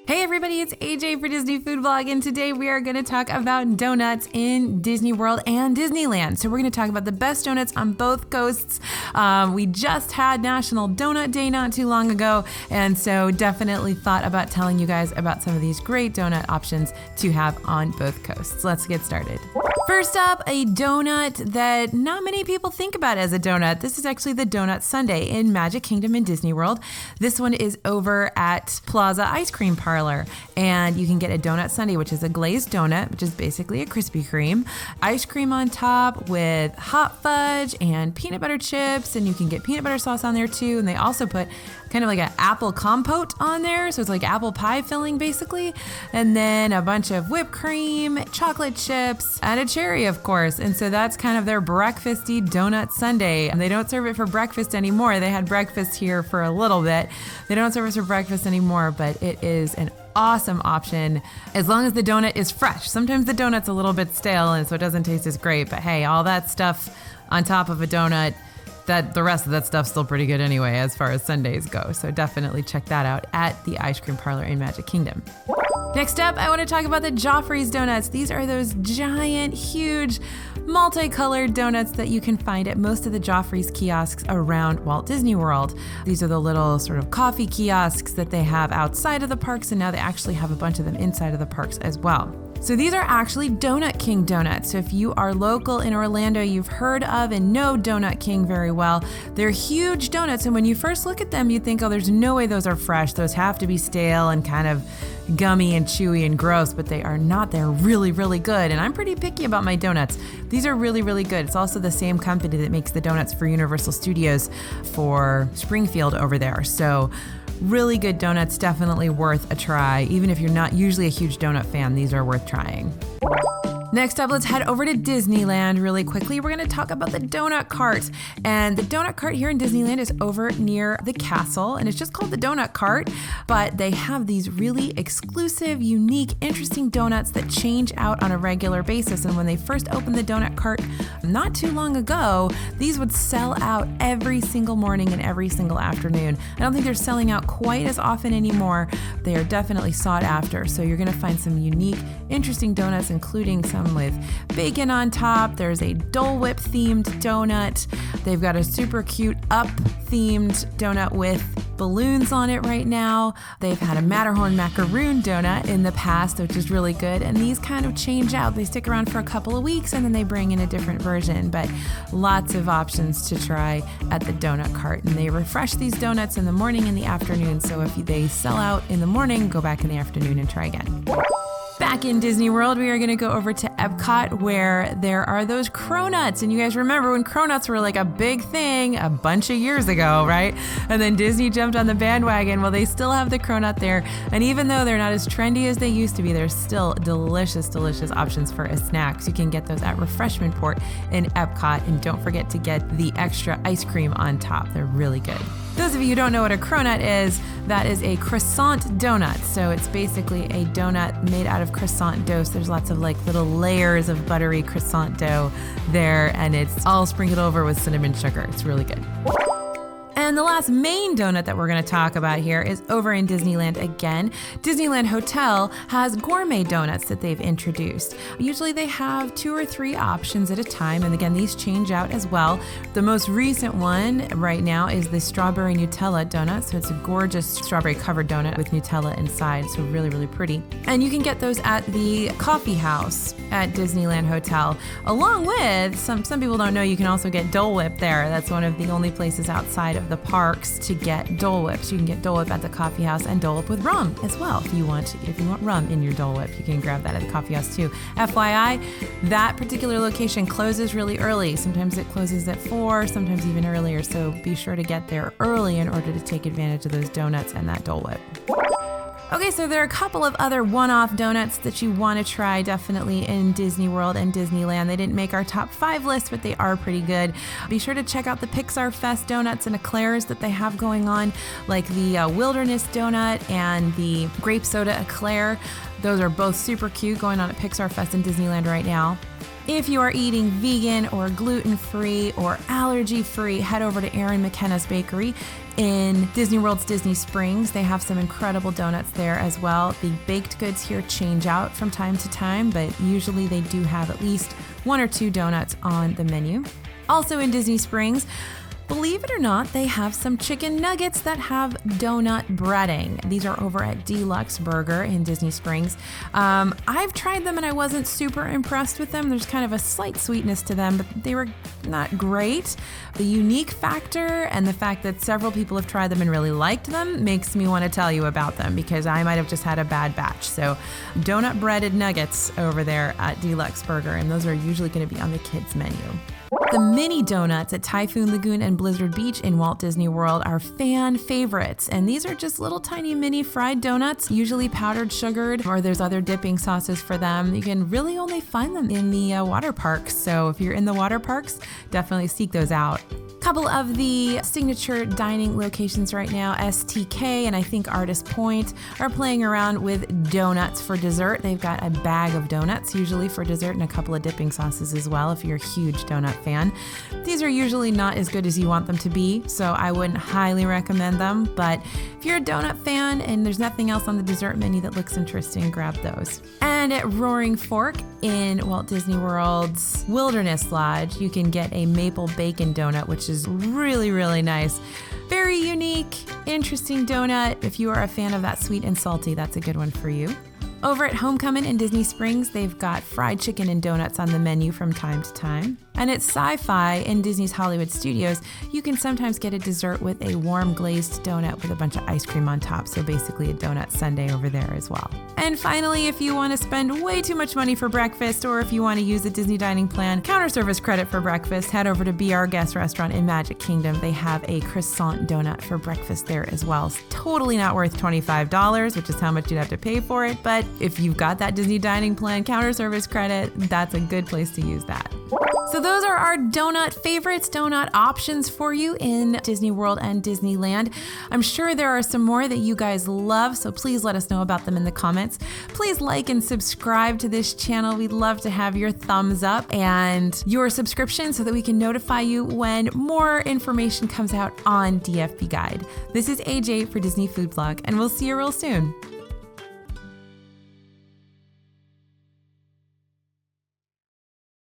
Hey everybody, it's AJ for Disney Food Vlog, and today we are going to talk about donuts in Disney World and Disneyland. So we're going to talk about the best donuts on both coasts. We just had National Donut Day not too long ago, and so definitely thought about telling you guys about some of these great donut options to have on both coasts. Let's get started. First up, a donut that not many people think about as a donut. This is actually the Donut Sundae in Magic Kingdom in Disney World. This one is over at Plaza Ice Cream Parlor, and you can get a donut sundae, which is a glazed donut, which is basically a Krispy Kreme, ice cream on top with hot fudge and peanut butter chips, and you can get peanut butter sauce on there too. And they also put kind of like an apple compote on there, so it's like apple pie filling basically, and then a bunch of whipped cream, chocolate chips, and a cherry, of course. And so that's kind of their breakfasty donut sundae. And they don't serve it for breakfast anymore. They had breakfast here for a little bit. They don't serve it for breakfast anymore, but it is an awesome option as long as the donut is fresh. Sometimes the donut's a little bit stale and so it doesn't taste as great, but hey, all that stuff on top of a donut, that the rest of that stuff's still pretty good anyway as far as sundaes go. So definitely check that out at the Ice Cream Parlor in Magic Kingdom. Next up, I want to talk about the Joffrey's donuts. These are those giant, huge, multicolored donuts that you can find at most of the Joffrey's kiosks around Walt Disney World. These are the little sort of coffee kiosks that they have outside of the parks, and now they actually have a bunch of them inside of the parks as well. So these are actually Donut King donuts. So if you are local in Orlando, you've heard of and know Donut King very well. They're huge donuts, and when you first look at them, you think, oh, there's no way those are fresh. Those have to be stale and kind of gummy and chewy and gross, but they are not. They're really, really good, and I'm pretty picky about my donuts. These are really, really good. It's also the same company that makes the donuts for Universal Studios for Springfield over there. So really good donuts, definitely worth a try. Even if you're not usually a huge donut fan, these are worth trying. Next up, let's head over to Disneyland really quickly. We're going to talk about the donut cart. And the donut cart here in Disneyland is over near the castle, and it's just called the donut cart, but they have these really exclusive, unique, interesting donuts that change out on a regular basis. And when they first opened the donut cart not too long ago, these would sell out every single morning and every single afternoon. I don't think they're selling out quite as often anymore. They are definitely sought after. So you're going to find some unique, interesting donuts, including some with bacon on top. There's a Dole Whip themed donut. They've got a super cute Up themed donut with balloons on it right now. They've had a Matterhorn macaroon donut in the past, which is really good. And these kind of change out. They stick around for a couple of weeks and then they bring in a different version, but lots of options to try at the donut cart. And they refresh these donuts in the morning and the afternoon. So if they sell out in the morning, go back in the afternoon and try again. Back in Disney World, we are going to go over to Epcot, where there are those cronuts. And you guys remember when cronuts were like a big thing a bunch of years ago, right? And then Disney jumped on the bandwagon. Well, they still have the cronut there. And even though they're not as trendy as they used to be, there's still delicious, delicious options for a snack. So you can get those at Refreshment Port in Epcot. And don't forget to get the extra ice cream on top. They're really good. Those of you who don't know what a cronut is, that is a croissant donut. So it's basically a donut made out of croissant dough. So there's lots of like little layers of buttery croissant dough there, and it's all sprinkled over with cinnamon sugar. It's really good. And the last main donut that we're going to talk about here is over in Disneyland again. Disneyland Hotel has gourmet donuts that they've introduced. Usually they have 2 or 3 options at a time, and again, these change out as well. The most recent one right now is the strawberry Nutella donut. So it's a gorgeous strawberry covered donut with Nutella inside, so really, really pretty. And you can get those at the coffee house at Disneyland Hotel, along with, some people don't know, you can also get Dole Whip there. That's one of the only places outside of the parks to get Dole Whip. So you can get Dole Whip at the coffee house and Dole Whip with rum as well. If you want rum in your Dole Whip, you can grab that at the coffee house too. FYI, that particular location closes really early. Sometimes it closes at 4, sometimes even earlier. So be sure to get there early in order to take advantage of those donuts and that Dole Whip. Okay, so there are a couple of other one-off donuts that you want to try definitely in Disney World and Disneyland. They didn't make our top 5 list, but they are pretty good. Be sure to check out the PixarFest Donuts and eclairs that they have going on, like the Wilderness Donut and the Grape Soda Eclair. Those are both super cute, going on at PixarFest in Disneyland right now. If you are eating vegan or gluten-free or allergy-free, head over to Erin McKenna's Bakery in Disney World's Disney Springs. They have some incredible donuts there as well. The baked goods here change out from time to time, but usually they do have at least 1 or 2 donuts on the menu. Also in Disney Springs, believe it or not, they have some chicken nuggets that have donut breading. These are over at D-Luxe Burger in Disney Springs. I've tried them and I wasn't super impressed with them. There's kind of a slight sweetness to them, but they were not great. The unique factor and the fact that several people have tried them and really liked them makes me want to tell you about them because I might have just had a bad batch. So donut breaded nuggets over there at D-Luxe Burger, and those are usually going to be on the kids menu. The mini donuts at Typhoon, Lagoon, and Blizzard Beach in Walt Disney World are fan favorites, and these are just little tiny mini fried donuts, usually powdered sugared, or there's other dipping sauces for them. You can really only find them in the water parks, so if you're in the water parks, definitely seek those out. Couple of the signature dining locations right now, STK and I think Artist Point, are playing around with donuts for dessert. They've got a bag of donuts usually for dessert and a couple of dipping sauces as well if you're a huge donut fan. These are usually not as good as you want them to be, so I wouldn't highly recommend them, but if you're a donut fan and there's nothing else on the dessert menu that looks interesting, grab those. And at Roaring Fork in Walt Disney World's Wilderness Lodge, you can get a maple bacon donut, which is really, really nice. Very unique, interesting donut. If you are a fan of that sweet and salty, that's a good one for you. Over at Homecomin in Disney Springs, they've got fried chicken and donuts on the menu from time to time. And at Sci-Fi in Disney's Hollywood Studios, you can sometimes get a dessert with a warm glazed donut with a bunch of ice cream on top. So basically a donut sundae over there as well. And finally, if you want to spend way too much money for breakfast, or if you want to use a Disney dining plan counter service credit for breakfast, head over to Be Our Guest restaurant in Magic Kingdom. They have a croissant donut for breakfast there as well. It's totally not worth $25, which is how much you'd have to pay for it. But if you've got that Disney dining plan counter service credit, that's a good place to use that. So those are our donut favorites, donut options for you in Disney World and Disneyland. I'm sure there are some more that you guys love, so please let us know about them in the comments. Please like and subscribe to this channel. We'd love to have your thumbs up and your subscription so that we can notify you when more information comes out on DFB Guide. This is AJ for Disney Food Vlog, and we'll see you real soon.